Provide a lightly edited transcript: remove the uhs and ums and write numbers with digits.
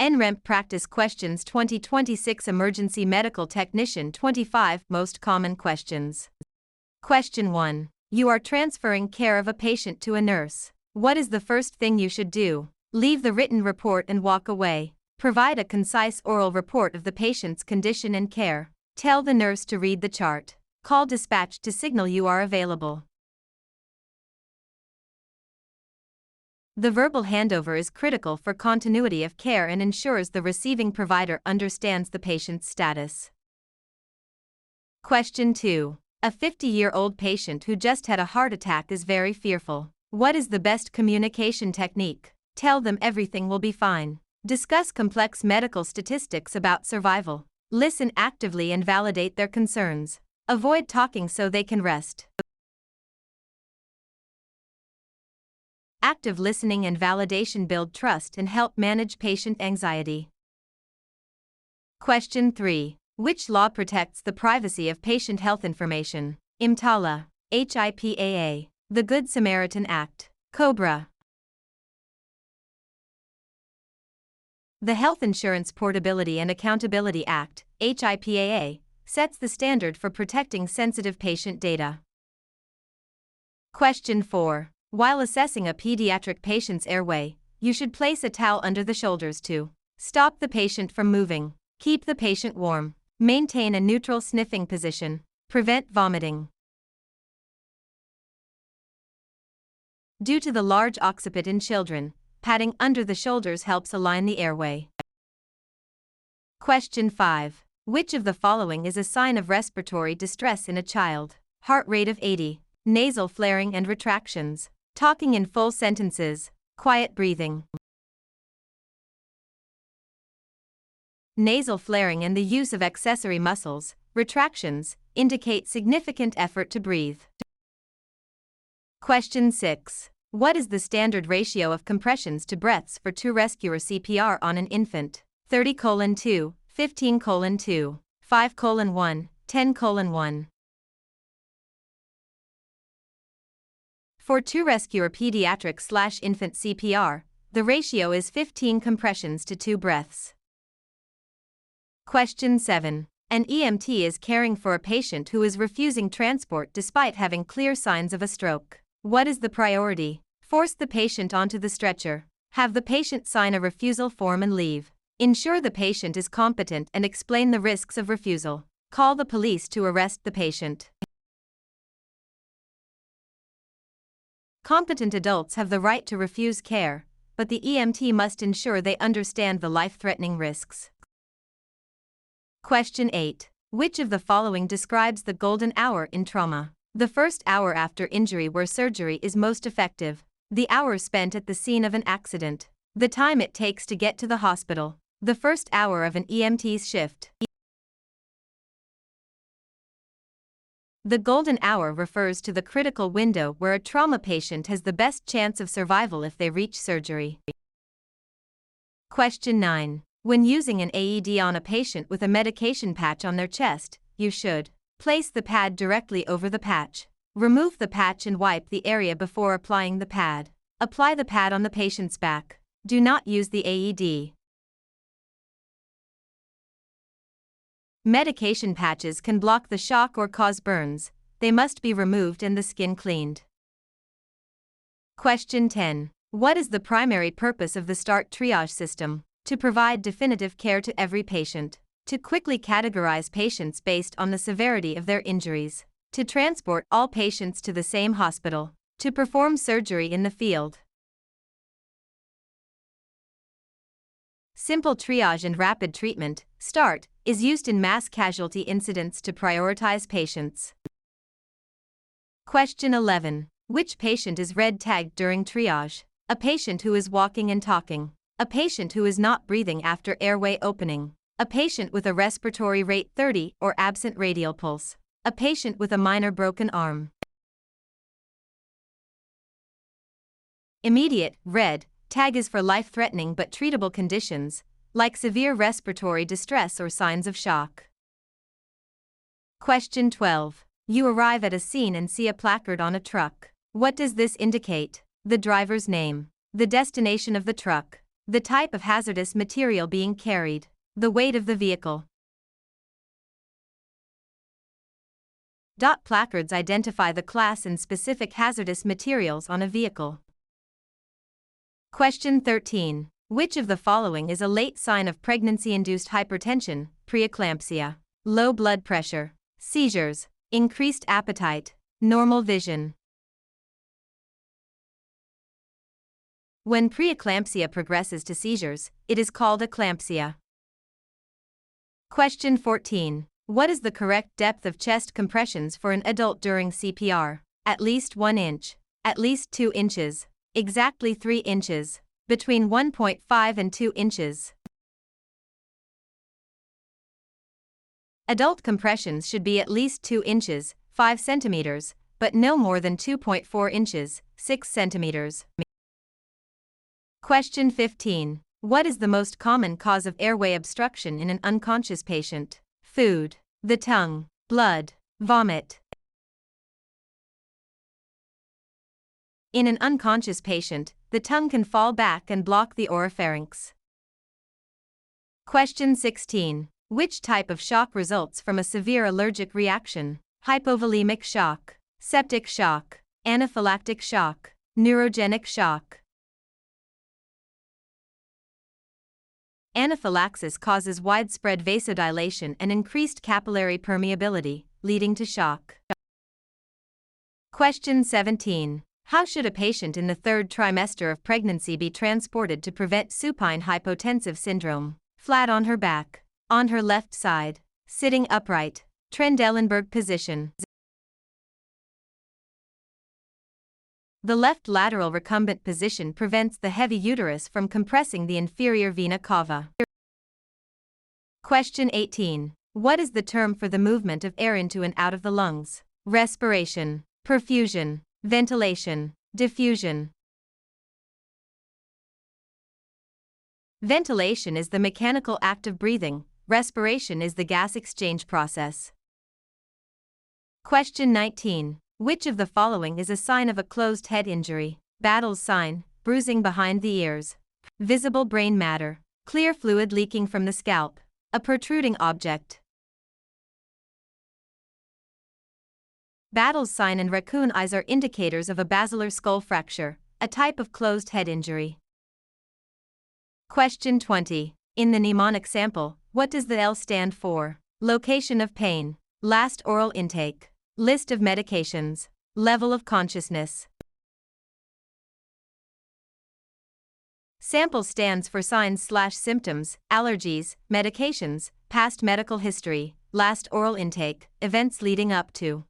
NREMT Practice Questions 2026 Emergency Medical Technician 25 Most Common Questions. Question 1. You are transferring care of a patient to a nurse. What is the first thing you should do? Leave the written report and walk away. Provide a concise oral report of the patient's condition and care. Tell the nurse to read the chart. Call dispatch to signal you are available. The verbal handover is critical for continuity of care and ensures the receiving provider understands the patient's status. Question 2. A 50-year-old patient who just had a heart attack is very fearful. What is the best communication technique? Tell them everything will be fine. Discuss complex medical statistics about survival. Listen actively and validate their concerns. Avoid talking so they can rest. Active listening and validation build trust and help manage patient anxiety. Question 3. Which law protects the privacy of patient health information? EMTALA, HIPAA, the Good Samaritan Act, COBRA. The Health Insurance Portability and Accountability Act, HIPAA, sets the standard for protecting sensitive patient data. Question 4. While assessing a pediatric patient's airway, you should place a towel under the shoulders to stop the patient from moving, keep the patient warm, maintain a neutral sniffing position, prevent vomiting. Due to the large occiput in children, patting under the shoulders helps align the airway. Question 5. Which of the following is a sign of respiratory distress in a child? Heart rate of 80, nasal flaring and retractions, talking in full sentences, quiet breathing. Nasal flaring and the use of accessory muscles, retractions, indicate significant effort to breathe. Question 6. What is the standard ratio of compressions to breaths for 2 rescuer CPR on an infant? 30:2, 15:2, 5:1, 10:1. For 2 rescuer pediatric/infant CPR, the ratio is 15 compressions to 2 breaths. Question 7. An EMT is caring for a patient who is refusing transport despite having clear signs of a stroke. What is the priority? Force the patient onto the stretcher. Have the patient sign a refusal form and leave. Ensure the patient is competent and explain the risks of refusal. Call the police to arrest the patient. Competent adults have the right to refuse care, but the EMT must ensure they understand the life-threatening risks. Question 8. Which of the following describes the golden hour in trauma? The first hour after injury where surgery is most effective. The hour spent at the scene of an accident. The time it takes to get to the hospital. The first hour of an EMT's shift. The golden hour refers to the critical window where a trauma patient has the best chance of survival if they reach surgery. Question 9. When using an AED on a patient with a medication patch on their chest, you should place the pad directly over the patch. Remove the patch and wipe the area before applying the pad. Apply the pad on the patient's back. Do not use the AED. Medication patches can block the shock or cause burns. They must be removed and the skin cleaned. Question 10. What is the primary purpose of the START triage system? To provide definitive care to every patient. To quickly categorize patients based on the severity of their injuries. To transport all patients to the same hospital. To perform surgery in the field. Simple triage and rapid treatment, START, is used in mass casualty incidents to prioritize patients. Question 11. Which patient is red tagged during triage? A patient who is walking and talking. A patient who is not breathing after airway opening. A patient with a respiratory rate 30 or absent radial pulse. A patient with a minor broken arm. Immediate, red, tag is for life-threatening but treatable conditions, like severe respiratory distress or signs of shock. Question 12. You arrive at a scene and see a placard on a truck. What does this indicate? The driver's name. The destination of the truck. The type of hazardous material being carried. The weight of the vehicle. Placards identify the class and specific hazardous materials on a vehicle. Question 13. Which of the following is a late sign of pregnancy-induced hypertension, preeclampsia, low blood pressure, seizures, increased appetite, normal vision? When preeclampsia progresses to seizures, it is called eclampsia. Question 14. What is the correct depth of chest compressions for an adult during CPR? At least 1 inch. At least 2 inches. Exactly 3 inches. Between 1.5 and 2 inches. Adult compressions should be at least 2 inches, 5 centimeters, but no more than 2.4 inches, 6 centimeters. Question 15. What is the most common cause of airway obstruction in an unconscious patient? Food, the tongue, blood, vomit. In an unconscious patient, the tongue can fall back and block the oropharynx. Question 16. Which type of shock results from a severe allergic reaction? Hypovolemic shock, septic shock, anaphylactic shock, neurogenic shock. Anaphylaxis causes widespread vasodilation and increased capillary permeability, leading to shock. Question 17. How should a patient in the 3rd trimester of pregnancy be transported to prevent supine hypotensive syndrome? Flat on her back, on her left side, sitting upright, Trendelenburg position. The left lateral recumbent position prevents the heavy uterus from compressing the inferior vena cava. Question 18. What is the term for the movement of air into and out of the lungs? Respiration, perfusion, ventilation, diffusion. Ventilation is the mechanical act of breathing, respiration is the gas exchange process. Question 19. Which of the following is a sign of a closed head injury? Battle's sign, bruising behind the ears, visible brain matter, clear fluid leaking from the scalp, a protruding object. Battle's sign and raccoon eyes are indicators of a basilar skull fracture, a type of closed head injury. Question 20. In the mnemonic sample, what does the L stand for? Location of pain, last oral intake, list of medications, level of consciousness. Sample stands for signs/symptoms, allergies, medications, past medical history, last oral intake, events leading up to.